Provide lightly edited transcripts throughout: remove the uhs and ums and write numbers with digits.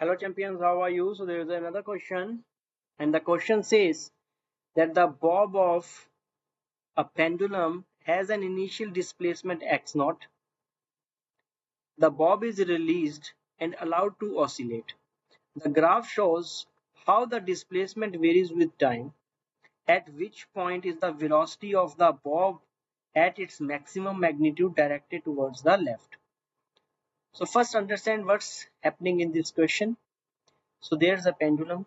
Hello champions, how are you? So there is another question, and the question says that the bob of a pendulum has an initial displacement x naught. The bob is released and allowed to oscillate. The graph shows how the displacement varies with time, at which point is the velocity of the bob at its maximum magnitude directed towards the left. So first understand what's happening in this question. So there's a pendulum.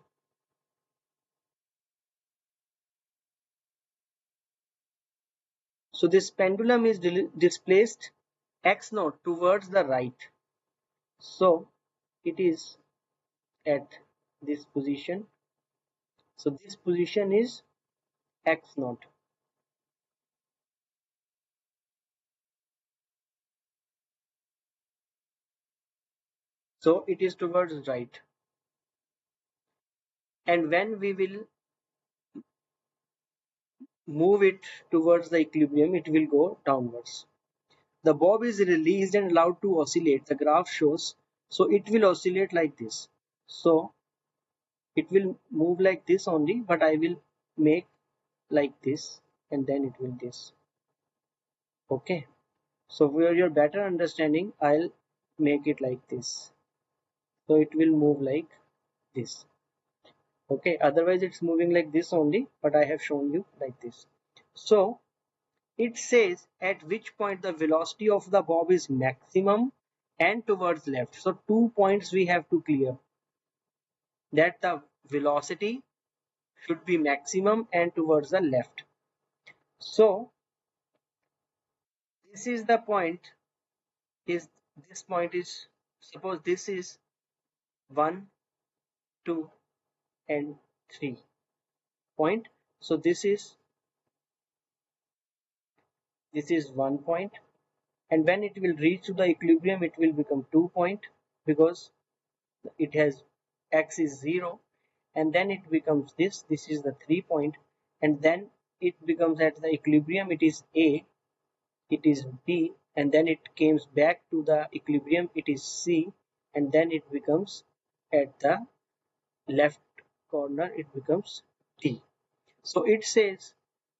So this pendulum is displaced x naught towards the right. So it is at this position. So this position is x naught. So it is towards right. And when we will move it towards the equilibrium, it will go downwards. The bob is released and allowed to oscillate. The graph shows. So it will oscillate like this. So it will move like this only, but I will make like this and then it will this. Okay. So for your better understanding, I'll make it like this. So it will move like this. Okay, otherwise it's moving like this only, but I have shown you like this. So it says at which point the velocity of the bob is maximum and towards left. So 2 points we have to clear, that the velocity should be maximum and towards the left. So this is the point, is this point is, suppose this is 1, 2 and 3 point. So this is 1 point, and when it will reach to the equilibrium it will become 2 point, because it has x is 0, and then it becomes this is the 3 point, and then it becomes at the equilibrium it is a, it is b, and then it comes back to the equilibrium it is c, and then it becomes at the left corner it becomes d. So it says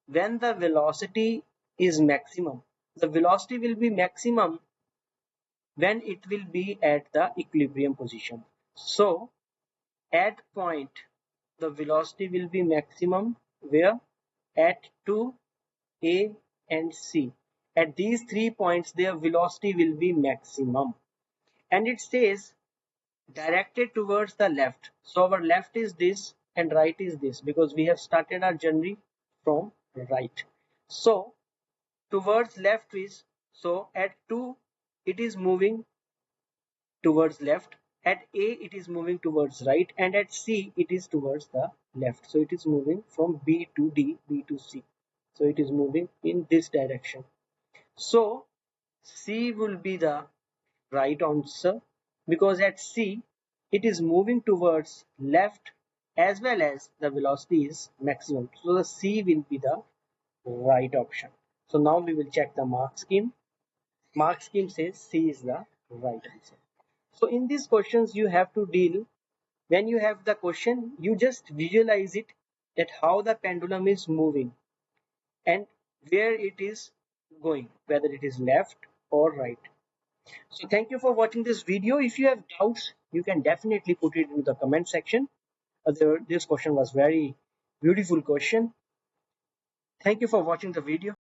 when the velocity is maximum, the velocity will be maximum when it will be at the equilibrium position. So at point the velocity will be maximum where? At 2, A and C. At these 3 points their velocity will be maximum, and it says directed towards the left. So our left is this and right is this, because we have started our journey from right. So towards left is, so at 2 it is moving towards left, at A it is moving towards right, and at C it is towards the left. So it is moving from B to D, B to C. So it is moving in this direction. So C will be the right answer, because at C it is moving towards left as well as the velocity is maximum. So the C will be the right option. So now we will check the mark scheme. Mark scheme says C is the right answer. So in these questions you have to deal, when you have the question you just visualize it, that how the pendulum is moving and where it is going, whether it is left or right. So thank you for watching this video. If you have doubts, you can definitely put it in the comment section. This question was very beautiful question. Thank you for watching the video.